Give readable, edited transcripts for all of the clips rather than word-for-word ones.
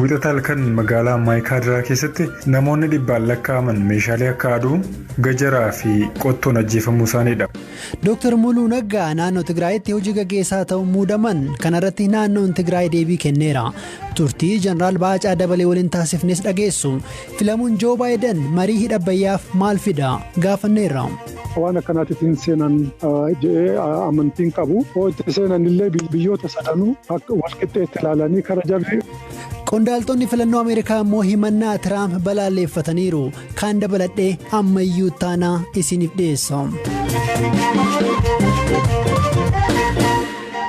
wixata halkan magaalaa Maayikaadiraa keessatti namoonni dhibbaan lakkaa'aman meeshaalee akka aduu, gajaraa fi qottoon ajjeefamuu isaaniidha. Dr. Muluu Naggaa naannoo Tigraayitti hojii gaggeessaa ta'uu muudaman kanarratti naannoon Tigraay deebii kenneera. Turtii Jeneraal Baacaa Dabalee waliin taasifnes dhageessu. Filamuun Joo Baayiden marii hidha Abbayyaaf maal fida gaafanneerra. Waan akkanaatiin seenan jedhee amantiin qabu. Itti seenan illee biyyoota sadanuu akka walqixxeetti ilaalanii kara jarri. Qondaaltonni filannoo Ameerikaa immoo himannaa Tiraamp balaalleeffataniiru. Kaan dabaladhee ammayyuu taanaa isiniif dhiyeessa.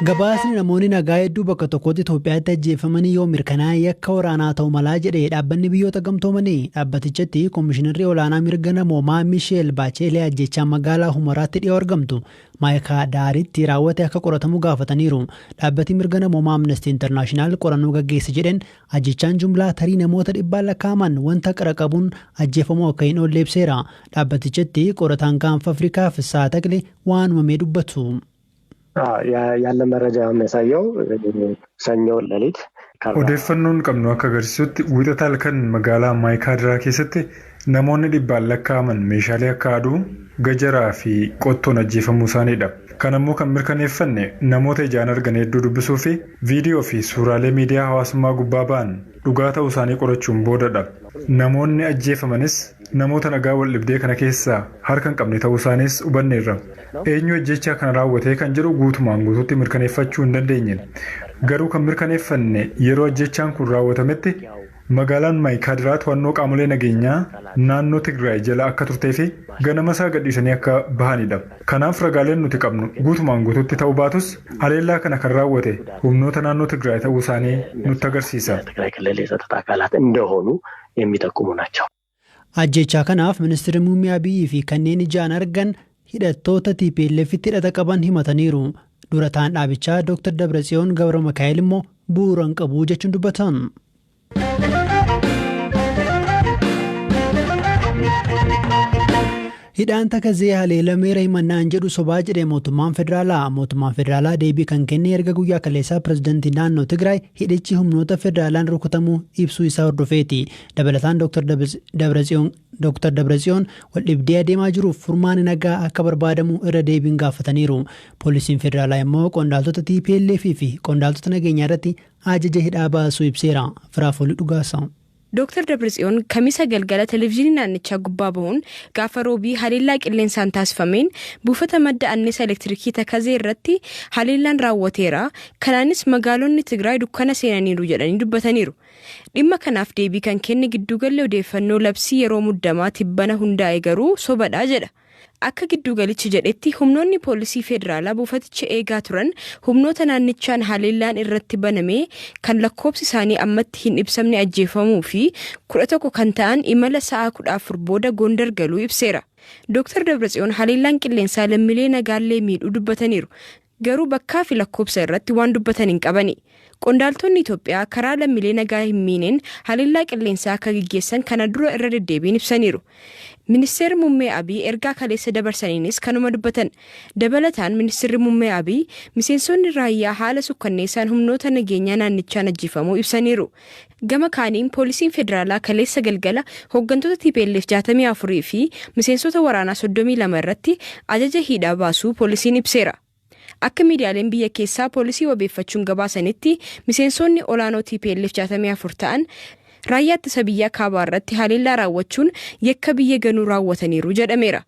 Gabaasni namoonni nagaa hedduu bakka tokkotti Itoophiyaatti ajjeefamanii yoo mirkanaa'e yakka waraanaa ta'uu malaa jedhee dhaabbanni biyyoota gamtoomanii dhaabbatichatti Koomishinarri olaanaa mirga namoomaa Miisheel Baacheelee ajjechaa magaalaa Humaraatti dhiyoo argamtu Maayikaadiraatti raawwate akka qoratamu gaafataniiru. Dhaabbati mirga namoomaa Amnesty International qorannoo gaggeesse jedhan ajjechaan jumlaa tarii namoota dhibbaan lakkaa'aman wanta qara qabuun ajjeefamuu akka hin oolle ibseera. Dhaabbatichatti qorataan gaanfa Afrikaa Fissaa Taqlee waan uumamee dubbatu. ያለ መረጃ የሚያሳየው ሰኞ ሌሊት odeeffannoon qabnu akka agarsiisutti wixata halkan magaalaa Maayikaadiraa keessatti namoonni dhibbaan lakkaa'aman meeshaalee akka aduu, gajaraa fi qottoon ajjeefamuu isaaniidha. Kan ammoo kan mirkaneeffanne namoota ijaan argan hedduu dubbisuu fi viidiyoo fi suuraalee miidiyaa hawaasummaa gubbaa ba'an dhugaa ta'uu isaanii qorachuun boodadha. Namoonni ajjeefamanis namoota nagaa wal dhibdee kana keessaa harka hin qabne ta'uu isaaniis hubanneerra. Eenyu ajjechaa kana raawwatee kan jedhu guutumaan guutuutti mirkaneeffachuu hin dandeenye. Garuu kan mirkaneeffanne yeroo ajjechaan kun raawwatametti magaalaan Maayikaadiraa to'annoo qaamolee nageenyaa naannoo Tigraay jala akka turtee fi ganama isaa gadhiisanii akka bahanidha. Kanaaf ragaaleen nuti qabnu guutumaan guutuutti ta'uu baatus haleellaa kana kan raawwate humnoota naannoo Tigraay ta'uu isaanii nutti agarsiisa. Ajjechaa kanaaf ministeerri muummee Abiyyi fi kanneen ijaan argan hidhattoota TPLFitti hidhata qaban himataniiru. Durataan dhaabichaa Dr. Dabratsiyoon Gabra Mikaa'el immoo bu'uura hin qabu jechuun dubbatan. Hidhaan takazee haleelameera himannaan jedhu sobaa jedhee mootummaan federaalaa deebii kan kenne erga guyyaa kaleessaa pirezidaantii naannoo Tigraay hidhichi humnoota federaalaan rukutamuu ibsuu isaa hordofeeti. Dabalataan Dr. Dabratsiyoon waldhibdee adeemaa jiruuf furmaani nagaa akka barbaadamu irra deebiin gaafataniiru. Poolisiin federaalaa immoo qondaaltota TPLF fi qondaaltota nageenyaa irratti ajaja hidhaa baasuu ibseera. Firaafolii dhugaasa. Dr. Dabratsiyoon kamisa galgala televezyiinii naannichaa gubbaa bahuun gaafa roobii haleellaa qilleensaan taasifameen buufata madda annisaa elektirikii takazee irratti haleellaan raawwateera. Kanaanis magaalonni Tigraay dukkana seenaniiru jedhanii dubbataniiru. Dhimma kanaaf deebii kan kenne giddugalli odeeffannoo labsii yeroo muddamaa tibbana hundaa'e garuu sobadhaa jedha. Akka giddugalichi jedhetti humnoonni poolisii federaalaa buufaticha eegaa turan humnoota naannichaan haleellaan irratti banamee kan lakkoobsi isaanii ammatti hin ibsamne ajjeefamuu fi 11 kan ta'an imala sa'a 14 booda Gondar galuu ibseera. Dr. Dabratsiyoon haleellaan qilleensaa lammiilee nagaallee miidhuu dubbataniiru. Garuu bakkaa fi lakkoobsa irratti waan dubbatan hin qabani. Qondaaltonni Itoophiyaa karaa lammiilee nagaa hin miineen haleellaa qilleensaa akka gaggeessan kana dura irra deddeebiin ibsaniiru. Ministeerri muummee Abiy ergaa kaleessa dabarsaniinis kanuma dubbatan. Dabalataan ministeerri muummee Abiy miseensonni raayyaa haala sukkanneessaan humnoota nageenyaa naannichaan ajjeefamuu ibsaniiru. Gama kaaniin poolisiin federaalaa kaleessa galgala hooggantoota TPLF 64 fi miseensota waraanaa 32 irratti ajaja hidhaa baasuu poolisiin ibseera. Akka miidiyaaleen biyya keessaa poolisii wabeeffachuun gabaasanitti miseensonni olaanoo TPLF 64 ta'an raayyaa ittisa biyyaa kaabaa irratti haleellaa raawwachuun yakka biyya ganuu raawwataniiru jedhameera.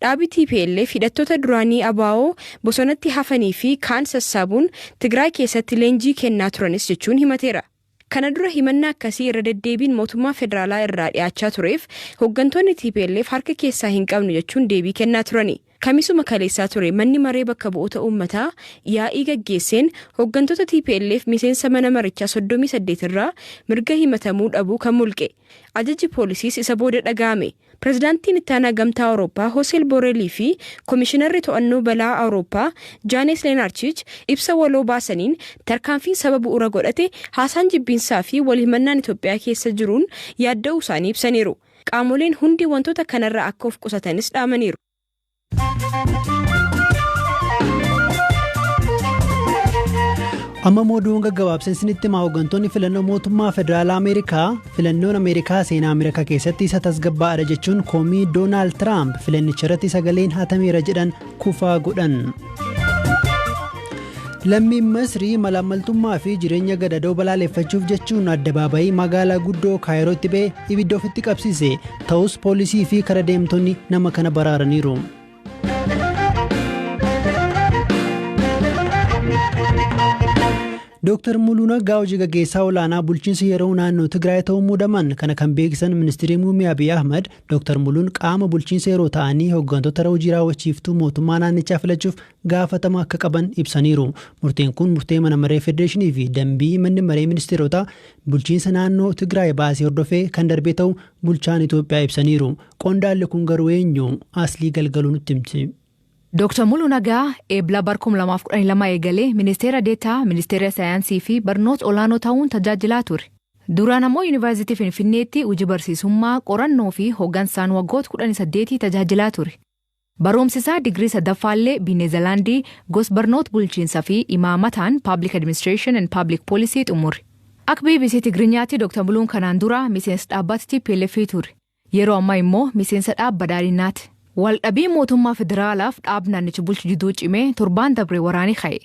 Dhaabi TPLF hidhattoota duraanii ABO bosonatti hafanii fi kaan sassaabuun Tigraay keessatti leenjii kennaa turanis jechuun himateera. Kana dura himannaa akkasii irra deddeebiin mootummaa federaalaa irraa dhiyaachaa tureef hooggantoonni TPLF harka keessaa hin qabnu jechuun deebii kennaa turani. Kamisuma kaleessaa ture manni maree bakka bu'oota uummataa yaa'ii gaggeesseen hooggantoota TPLF miseensa mana marichaa 38 irraa mirga himatamuu dhabuu kan mulqe. Ajajji poolisiis isa booda dhaga'ame. Pirezidaantiin ittaanaa gamtaa Awurooppaa Hoseel Boorelii fi Koomishinarri to'annoo balaa Awurooppaa Jaanes Leenaarchich ibsa waloo baasaniin tarkaanfiin sababa bu'uura godhate haasaan jibbiinsaa fi walhimannaan Itoophiyaa keessa jiruun yaadda'uu isaanii ibsaniiru. Qaamoleen hundi wantoota kanarraa akka of qusatanis dhaamaniiru. Amma mooduun gaggabaabsee isinitti himaa hooggantoonni filannoo mootummaa federaalaa Ameerikaa filannoon Ameerikaa seenaa Ameerikaa keessatti isa tasgabbaa'aadha jechuun koomii Doonaald Tiraamp filannicha irratti sagaleen hatameera jedhan kufaa godhan. Lammiin Masrii malaammaltummaa fi jireenya gadadoo balaaleffachuuf jechuun addabaabayii magaalaa guddoo Kaayirootti ba'ee ibidda ofitti qabsiise. Ta'us poolisii fi kara deemtonni nama kana baraaraniiru. Dr. Muluu Naggaa hojii gaggeessaa olaanaa bulchiinsa yeroo naannoo Tigraay ta'uu muudaman kana kan beeksisan ministeerri muummee Abiy Ahmed Dr. Muluun qaama bulchiinsa yeroo ta'anii hooggantoota hojii raawwachiiftuu mootummaa naannichaa filachuuf gaafatama akka qaban ibsaniiru. Murteen kun murtee mana maree federeeshinii fi dambii manni maree ministeerotaa bulchiinsa naannoo Tigraay baasee hordofee kan darbee ta'uu bulchaan Itoophiyaa ibsaniiru. Qondaalli kun garuu eenyu? Aslii Galgaluu nutti himti. Dr. Muluu Naggaa eebla barkum 2012 eegalee ministeera deetaa ministeera saayinsii fi barnoota olaanoo ta'uun tajaajilaa ture. Duraan ammoo yuunivarsiitii Finfinneetti hojii barsiisummaa qorannoo fi hoggansaan waggoota 18 tajaajilaa ture. Barumsisaa digirii sadaffaallee Neezerlaandii gosa barnoota bulchiinsa fi imaamataan Public Administration and Public Policy xumure. Akka BBC Tigiriinyaatti Dr. Muluun kanaan dura miseensa dhaabbata TPLF ture. Yeroo ammaa immoo miseensa dhaabbata badhaadhinaati. Waldhabii mootummaa federaalaaf dhaab naannicha bulchu jidduu cimee torbaan dabree waraanii ka'e.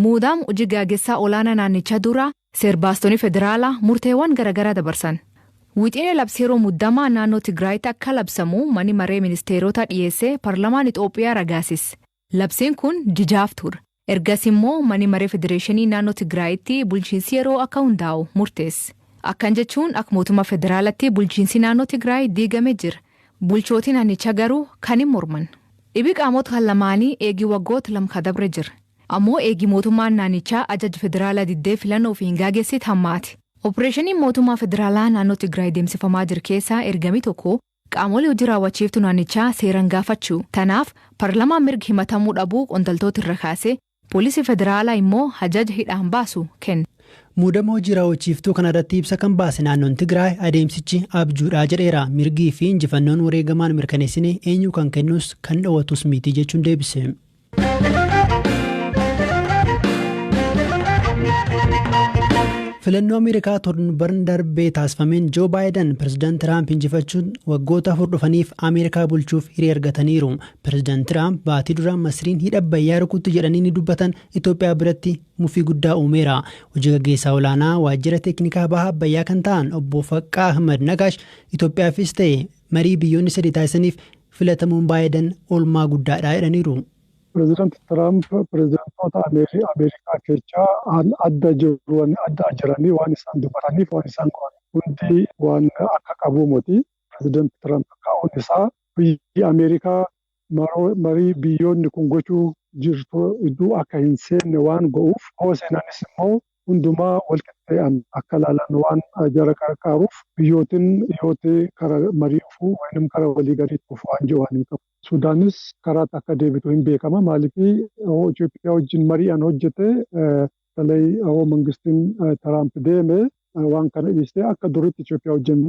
Muudaam hojii gaggeessaa olaanaa naannichaa dura seerbaastonni federaalaa murteewwan garaagaraa dabarsan. Wixinee labsii yeroo muddamaa naannoo Tigraayitti akka labsamu manni maree ministeerota dhiyeessee paarlamaan Itoophiyaa ragaasis. Labsiin kun jijaaf ture. Ergas immoo manni maree federeeshinii naannoo Tigraayitti bulchiinsi yeroo akka hundaa'u murteesse. Akkan jechuun akka mootummaa federaalatti bulchiinsi naannoo Tigraay diigamee jira. Bulchootiin naannichaa garuu kan hin morman. Dhibi qaamota kan lamaanii eegii waggoota lama dabre jira. Ammoo eegii mootummaan naannichaa ajaja federaalaa diddee filannoo fi hin gaggeessitu hammaati. Opereeshiniin mootummaa federaalaa naannoo Tigraay deemsifamaa jiru keessaa ergamii tokko qaamolee hojii raawwachiiftuu naannichaa seeraan gaafachuu. Tanaaf paarlamaan mirga himatamuu dhabuu qondaaltota irra kaasee poolisii federaalaa immoo ajaja hidhaan baasu kenna. Muudama hojii raawwachiiftuu kana irratti ibsa kan baase naannoon Tigraay adeemsichi abjuudhaa jedheera. Mirgii fi injifannoon wareegamaan mirkaneessine eenyu kan kennus kan dhawwatus miti jechuun deebise. Filannoo Ameerikaa torban darbee taasifameen Joo Baayiden pireezidaant Tiraamp injifachuun waggoota 4 dhufaniif Ameerikaa bulchuuf hiree argataniiru. Pireezidaant Tiraamp baatii dura Masriin hidha Abbayyaa rukutti jedhanii ni dubbatan Itoophiyaa biratti mufii guddaa uumeera. Hojii gaggeessaa olaanaa waajjira teeknikaa baha Abbayyaa kan ta'an obbo Faqqaa Ahmad Nagaash Itoophiyaafis ta'e marii biyyoonni sadii taasisaniif filatamuun Baayiden oolmaa guddaadha jedhaniiru. Pireezidaanti Tiraamp pireezidaantoota Ameerikaa keessaa adda jiranii waan isaan dubbataniif waan isaan hundi waan akka qabu miti. Pireezidaanti Tiraamp kaa'uun isaa biyyi Ameerikaa marii biyyoonni kun gochuu jirtu iddoo akka hin seenne waan go'uuf hoo seenanis immoo hundumaa walqixxee'an akka ilaalan waan jara qarqaaruuf biyyootiin dhiyootii kara marii dhufuu wayinum kara walii gadiitti dhufu waan jiru waan hin qabu. Sudaanis karaatti akka deebitu hin beekama. Maaliif Itoophiyaa wajjin mari'an hojjete talay mangistiin Tiraamp deeme waan kana dhiistee akka duritti Itoophiyaa wajjin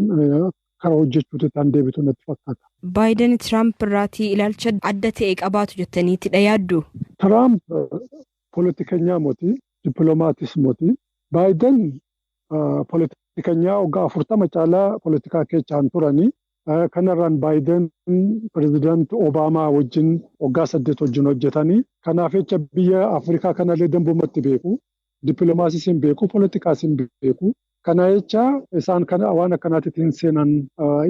karaa hojjechuutti kan deebitu natti fakkaata. Baayiden Tiraamp irraatii ilaalcha adda ta'e qabaatu jettaniitti yaaddu? Tiraamp poolitikanyaa moti, dippiloomaatiis moti. Baayiden poolitikanyaa waggaa 40 caalaa poolitikaa keessaan turanii. Kanarraan Baayiden pireezidaanti Obaamaa wajjin waggaa 8 wajjin hojjetanii. Kanaaf jecha biyya Afrikaa kanallee dambumatti beeku. Dippiloomaasiis hin beeku, poolitikaas hin beeku. Kana jecha isaan waan akkanaatti hin seenan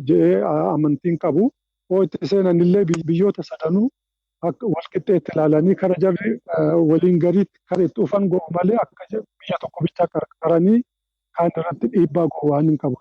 jedhee amantiin qabu. Hoo itti seenanillee biyyoota sadanuu walqixxeetti ilaalanii kara jarri waliin gariitti kara itti dhufan go'u malee akka biyya tokko bichaa qarqaranii kaan irratti dhiibbaa go'u waan hin qabu.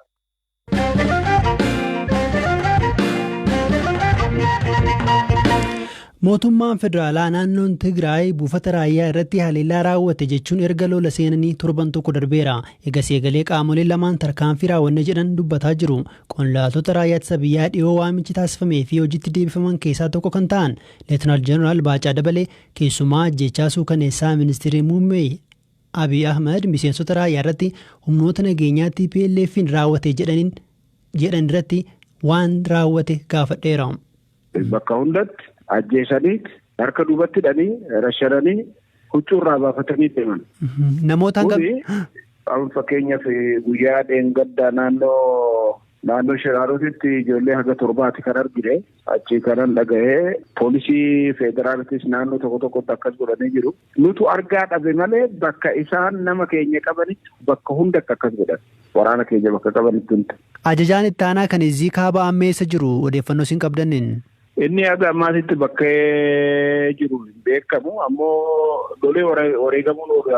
Mootummaan federaalaa naannoon Tigraay buufata raayyaa irratti haleellaa raawwate jechuun erga lola seenanii torban tokko darbeera. Egas eegalee qaamoleen lamaan tarkaanfii raawwanne jedhan dubbataa jiru. Qondaaltota raayyaa ittisa biyyaa dhiyoo waamichi taasifamee fi hojiitti deebifaman keessaa tokko kan ta'an Leetinaal Jeneraal Baacaa Dabalee keessumaa ajjechaa suukaneessaa ministeerri muummee Abiy Ahmed miseensota raayyaa irratti humnoota nageenyaa TPLF'n raawwate jedhan irratti waan raawwate gaafadheera. Bakka hundatti ajjeesanii harka duubatti hidhanii rashananii huccuurraa baafatanii deeman. Namoota hangam fakkeenyaaf guyyaa dheengaddaa naannoo Shiraarotitti ijoollee haga 7 kan argine achi kanan dhaga'ee poolisii federaalitis naannoo tokkotti akkas godhanii jiru. Nutu argaa dhabe malee bakka isaan nama keenya qabanitti bakka hunda akkas godhan. Waraana keenya bakka qabanitti hunda. Ajajaan itti aanaa kan izii kaaba ammeessa jiru odeeffannoo isin qabdaniin. Inni haga ammaatitti bakkee jiru hin beekamu ammoo lolee wareegamuun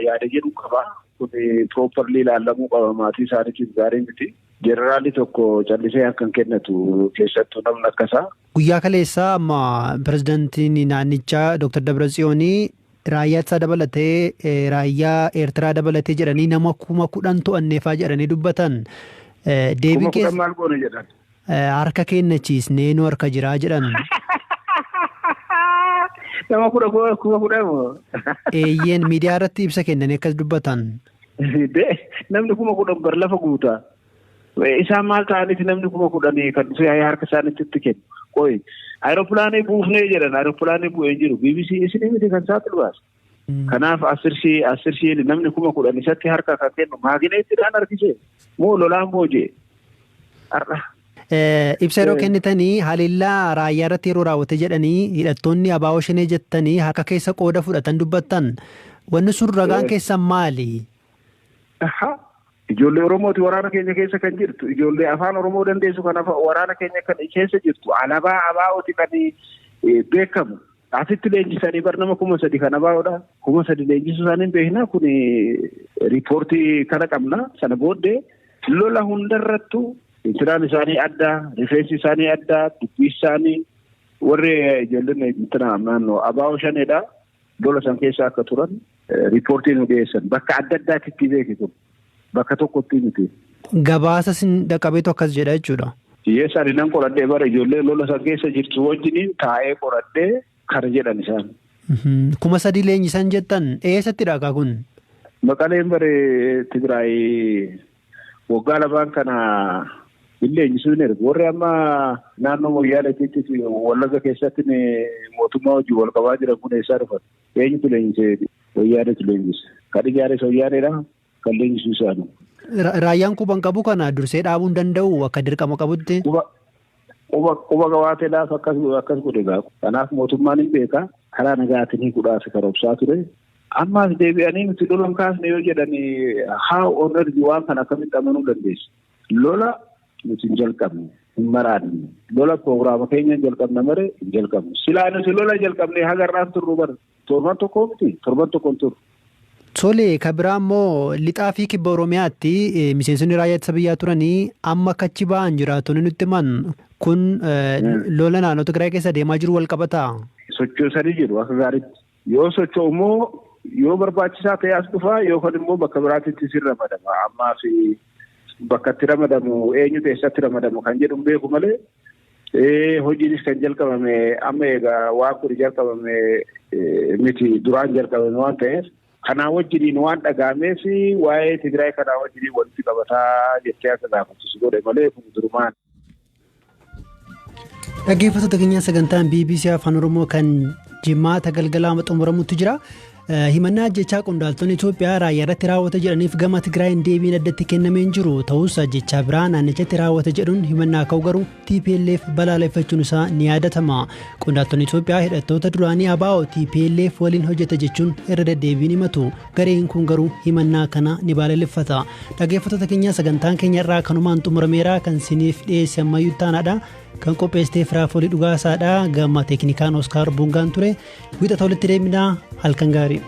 yaada jedhu qaba. Kun properly ilaalamuu qaba maatii isaaniitiif gaarii miti. Jeneraalli tokko callisee akkan kennatu keessattuu namni akkasaa. Guyyaa kaleessaa amma pirezidaantiin naannichaa Dr. Dabratsiyoonii raayyaa isaa dabalatee raayyaa Eertiraa dabalatee jedhanii nama 10,000 to'anneefaa jedhanii dubbatan. Deebiin keessa maal goone jedhan? Harka kennachiisnee nu harka jiraa jedhan. Nama 10,000 moo? Eeyyeen miidiyaa irratti ibsa kennanii akkas dubbatan. Namni 10,000 bar lafa guutaa. Isaan maal ta'aniif namni 10,000 kan dhufee harka isaaniitti kennu. Qoy aeroplaanii buufnee jedhan aeroplaanii bu'ee jiru. BBC isinii miti kan saaxilu baasa. Kanaaf asirshii namni 10,000 isatti harka kan kennu maagineettiidhaan harkisee moo lolaan boojee har'a. Ibsa yeroo kennitanii haliillaa raayyaa irratti yeroo raawwate jedhanii hidhattoonni abaa'oo shanee jettanii harka keessa qooda fudhatan dubbattan. Wanni sun ragaan keessan maali? Ijoollee Oromooti waraana keenya keessa kan jirtu. Ijoollee afaan Oromoo dandeessu kan waraana keenya kan keessa jirtu. Alaabaa abaa'ooti kan beekamu. Asitti leenjisanii bar nama 3,000 kan abaa'oodha. 3,000 leenjisuu isaanii beekna. Kun riipoortii kana qabna. Sana booddee lola hundarrattu intiraan isaanii adda, rifeensi isaanii adda, dubbii isaanii warri ijoolleen naannoo abaa'oo shaneedha. Lola san keessa akka turan riipoortii nu dhiyeessan. Bakka adda addaatti beekitu. Bakka tokkotti miti. Gabaasa sin dhaqqabeetu akkas jedha jechuudha. Yeessaan nan qoradhee bara ijoollee lola san keessa jirtu wajjin taa'ee qoradhee kana jedhan isaan. 3,000 leenjisan jettan eessatti dhagaa kun? Maqaleen bare Tigraay waggaa lamaan kana hin leenjisuun erga. Warri amma naannoo Moyyaaleetti Wallagga keessatti mootummaa wajjin wal qabaa jiran kun eessaa dhufan? Eenyutu leenjisee Moyyaaleetu leenjise? Kan ijaares Moyyaaleedha. Kan leenjisuu isaanii. Raayyaan quban qabu kana dursee dhaabuu hin danda'u akka dirqama qabutti. Quba qabaateedhaaf akkas godhe gaafa. Kanaaf mootummaan hin beeka karaa nagaatiin kudhaaf karoorsaa ture. Ammaas deebi'anii nuti lola kaasne yoo jedhanii haa oonarji waan kana akkamitti amanuu dandeessu. Lola nuti hin jalqabne hin maraanne. Lola proogiraama keenya hin jalqabne malee hin jalqabne. Silaa nuti lola jalqabnee hagarraan turru bara. Torban tokko miti torban tokkoon turru. Tole kabiraa immoo lixaa fi kibba Oromiyaatti miseensonni raayyaa ittisa biyyaa turanii amma kachi ba'an jiraatonni nutti himan kun lola naannoo Tigraay keessa deemaa jiru wal qabataa? Sochoosanii jiru akka gaariitti. Yoo socho'u immoo yoo barbaachisaa ta'e as dhufaa yookaan immoo bakka biraatti sin ramadama. Ammaa fi bakka itti ramadamu eenyutu eessatti ramadamu kan jedhu beeku malee hojiinis kan jalqabame amma egaa waan kun jalqabame miti duraan jalqabame waan ta'eef. Kanaa wajjiniin waan dhagaameef waa'ee Tigraay kanaa wajjiniin walitti qabataa jettee akka gaafachiisu godhe malee kun durumaan. Dhaggeeffattoota keenya sagantaan BBC Afaan Oromoo kan jimaata galgalaa xumuramutti jira. Himannaa ajjechaa qondaaltonni Itoophiyaa raayyaa irratti raawwate jedhaniif gama Tigraayin deebiin addatti kennamee hin jiru. Ta'us ajjechaa biraa naannichatti raawwate jedhuun himannaa ka'u garuu TPLF balaaleffachuun isaa ni yaadatama. Qondaaltonni Itoophiyaa hidhattoota duraanii ABO TPLF waliin hojjeta jechuun irra deddeebiin himatu. Gareen kun garuu himannaa kana ni balaaleffata. Dhaggeeffattoota keenya sagantaan keenya irraa kanumaan xumurameera kan siniif dhiyeesse ammayyuu taanaadha. Kan qopheessitee Firaafolii Dhugaasaadha. Gama teeknikaan Oskaar Bungaan ture. Wiixata walitti deemnaa halkan gaarii.